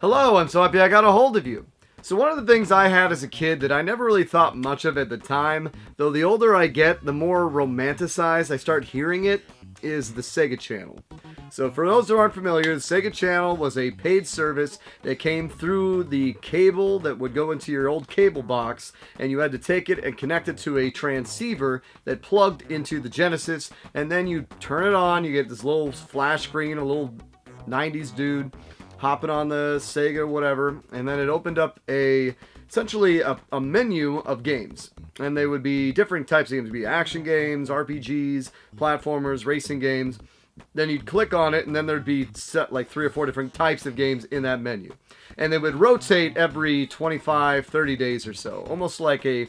Hello, I'm so happy I got a hold of you. So one of the things I had as a kid that I never really thought much of at the time, though the older I get, the more romanticized I start hearing it, is the Sega Channel. So for those who aren't familiar, the Sega Channel was a paid service that came through the cable that would go into your old cable box, and you had to take it and connect it to a transceiver that plugged into the Genesis, and then you turn it on, you get this little flash screen, a little 90s dude hopping on the Sega whatever, and then it opened up essentially a menu of games, and they would be different types of games. It'd be action games, RPGs, platformers, racing games. Then you'd click on it, and then there'd be set like 3 or 4 different types of games in that menu, and they would rotate every 25-30 days or so, almost like an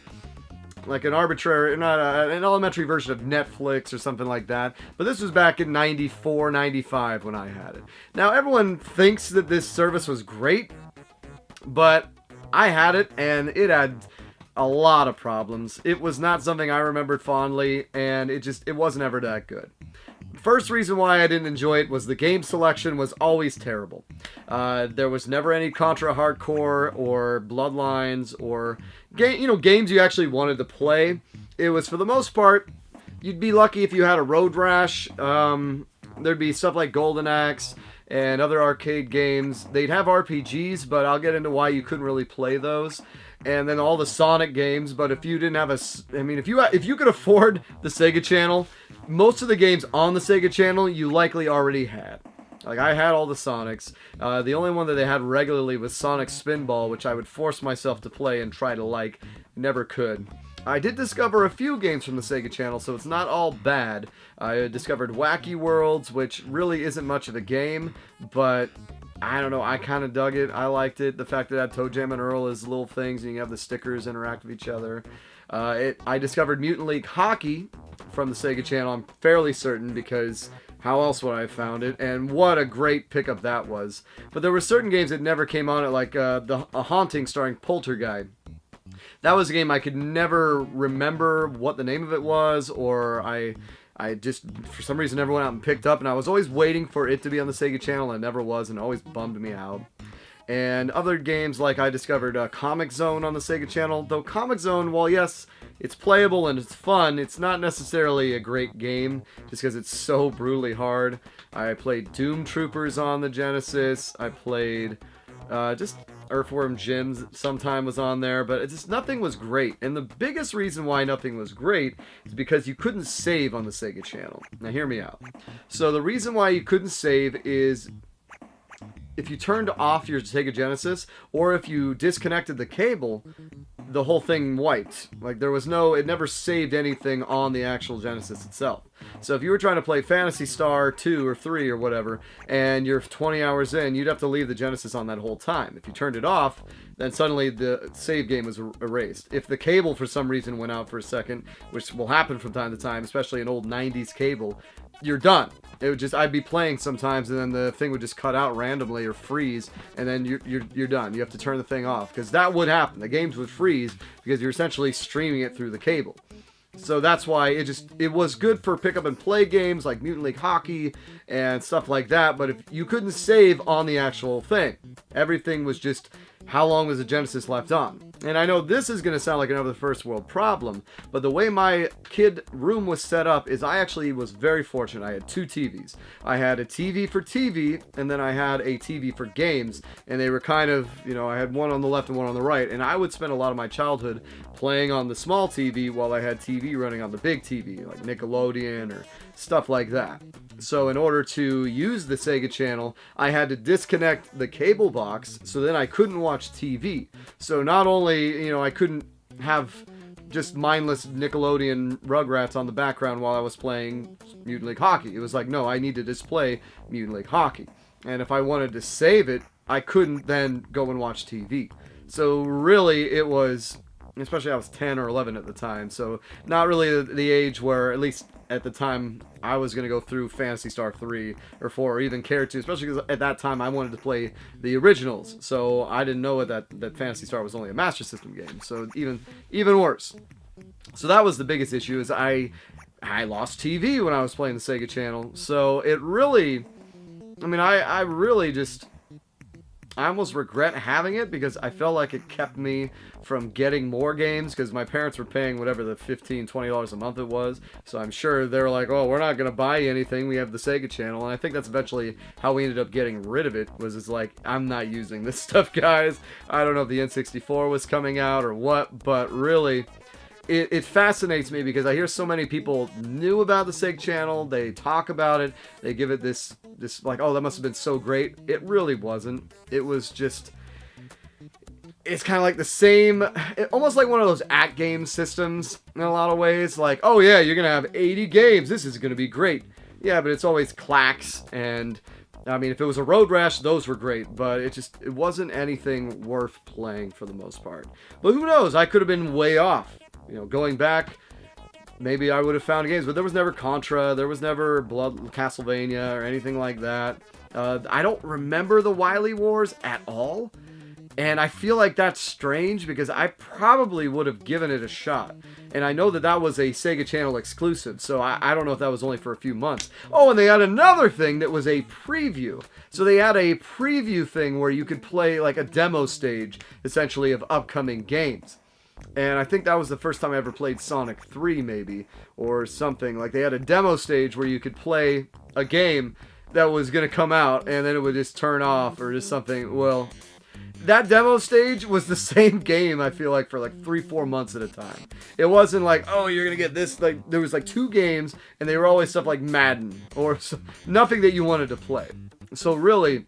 arbitrary, not an elementary version of Netflix or something like that. But this was back in 94, 95 when I had it. Now, everyone thinks that this service was great, but I had it, and it had a lot of problems. It was not something I remembered fondly, and it wasn't ever that good. First reason why I didn't enjoy it was the game selection was always terrible. There was never any Contra Hardcore or Bloodlines or games you actually wanted to play. It was, for the most part, you'd be lucky if you had a Road Rash. There'd be stuff like Golden Axe and other arcade games. They'd have RPGs, but I'll get into why you couldn't really play those. And then all the Sonic games, but if you didn't have if you could afford the Sega Channel, most of the games on the Sega Channel you likely already had. Like, I had all the Sonics. The only one that they had regularly was Sonic Spinball, which I would force myself to play and try to like. Never could. I did discover a few games from the Sega Channel, so it's not all bad. I discovered Wacky Worlds, which really isn't much of a game, but I don't know, I kind of dug it. I liked it. The fact that it had Toe Jam and Earl as little things, and you have the stickers interact with each other. I discovered Mutant League Hockey from the Sega Channel, I'm fairly certain, because how else would I have found it? And what a great pickup that was. But there were certain games that never came on it, like A Haunting starring Poltergeist. That was a game I could never remember what the name of it was, or I just, for some reason, never went out and picked up, and I was always waiting for it to be on the Sega Channel, and it never was, and it always bummed me out. And other games, like I discovered Comic Zone on the Sega Channel, though Comic Zone, while yes, it's playable and it's fun, it's not necessarily a great game, just because it's so brutally hard. I played Doom Troopers on the Genesis, I played just Earthworm Jim sometime was on there, but nothing was great. And the biggest reason why nothing was great is because you couldn't save on the Sega Channel. Now hear me out. So the reason why you couldn't save is if you turned off your Sega Genesis, or if you disconnected the cable, the whole thing wiped. Like, it never saved anything on the actual Genesis itself. So if you were trying to play Phantasy Star 2 or 3 or whatever, and you're 20 hours in, you'd have to leave the Genesis on that whole time. If you turned it off, then suddenly the save game was erased. If the cable for some reason went out for a second, which will happen from time to time, especially an old 90s cable, you're done. I'd be playing sometimes, and then the thing would just cut out randomly or freeze, and then you're done. You have to turn the thing off, because that would happen. The games would freeze because you're essentially streaming it through the cable. So that's why it was good for pick up and play games like Mutant League Hockey and stuff like that, but if you couldn't save on the actual thing, everything was just how long was the Genesis left on. And I know this is going to sound like another first world problem, but the way my kid room was set up is I actually was very fortunate. I had 2 TVs. I had a TV for TV, and then I had a TV for games, and they were kind of, I had one on the left and one on the right, and I would spend a lot of my childhood playing on the small TV while I had TV running on the big TV, like Nickelodeon or stuff like that. So in order to use the Sega Channel, I had to disconnect the cable box, so then I couldn't watch TV. So not only, I couldn't have just mindless Nickelodeon Rugrats on the background while I was playing Mutant League Hockey. It was like, no, I need to display Mutant League Hockey. And if I wanted to save it, I couldn't then go and watch TV. So really, it was, especially I was 10 or 11 at the time, so not really the age where, at least at the time, I was going to go through Phantasy Star 3 or 4 or even care to, especially because at that time I wanted to play the originals, so I didn't know that Phantasy Star was only a Master System game, so even worse. So that was the biggest issue, is I lost TV when I was playing the Sega Channel, so it really, I really just I almost regret having it because I felt like it kept me from getting more games because my parents were paying whatever the $15, $20 a month it was. So I'm sure they were like, oh, we're not going to buy you anything. We have the Sega Channel. And I think that's eventually how we ended up getting rid of it, was it's like, I'm not using this stuff, guys. I don't know if the N64 was coming out or what, but really, it fascinates me because I hear so many people knew about the Sega Channel. They talk about it. They give it this like, oh, that must have been so great. It really wasn't. It was just, it's kind of like the same, almost like one of those at-game systems in a lot of ways. Like, oh yeah, you're going to have 80 games. This is going to be great. Yeah, but it's always clacks. And I mean, if it was a Road Rash, those were great, but it wasn't anything worth playing for the most part. But who knows? I could have been way off. You know, going back, maybe I would have found games, but there was never Contra, there was never Castlevania or anything like that. I don't remember the Wily Wars at all, and I feel like that's strange because I probably would have given it a shot. And I know that that was a Sega Channel exclusive, so I don't know if that was only for a few months. Oh, and they had another thing that was a preview. So they had a preview thing where you could play like a demo stage, essentially, of upcoming games. And I think that was the first time I ever played Sonic 3, maybe, or something. Like, they had a demo stage where you could play a game that was going to come out, and then it would just turn off, or just something. Well, that demo stage was the same game, I feel like, for like 3-4 months at a time. It wasn't like, oh, you're going to get this. Like, there was like 2 games, and they were always stuff like Madden, or nothing that you wanted to play. So really,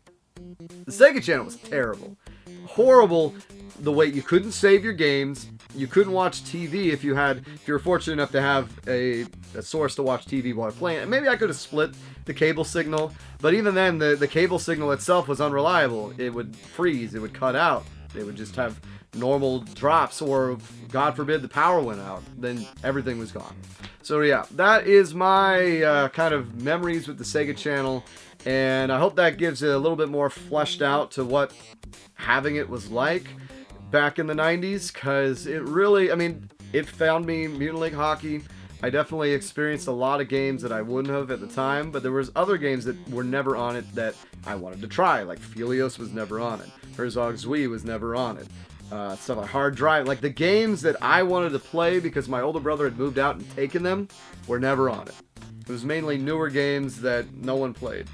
the Sega Channel was terrible. Horrible. The way you couldn't save your games, you couldn't watch TV if you were fortunate enough to have a source to watch TV while playing. And maybe I could have split the cable signal, but even then, the cable signal itself was unreliable. It would freeze, it would cut out, it would just have normal drops, or God forbid the power went out, then everything was gone. So yeah, that is my kind of memories with the Sega Channel, and I hope that gives it a little bit more fleshed out to what having it was like back in the 90s, because it really, I mean, it found me Mutant League Hockey. I definitely experienced a lot of games that I wouldn't have at the time, but there was other games that were never on it that I wanted to try, like Phelios was never on it, Herzog Zwei was never on it, stuff like Hard Drive, like the games that I wanted to play because my older brother had moved out and taken them were never on it. It was mainly newer games that no one played.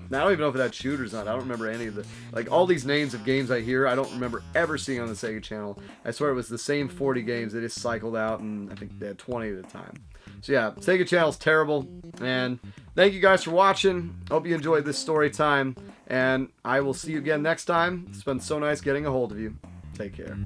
Now, I don't even know if it had shooters on it. I don't remember any of the, like, all these names of games I hear, I don't remember ever seeing on the Sega Channel. I swear it was the same 40 games. They just cycled out, and I think they had 20 at a time. So yeah, Sega Channel's terrible, and thank you guys for watching. Hope you enjoyed this story time, and I will see you again next time. It's been so nice getting a hold of you. Take care.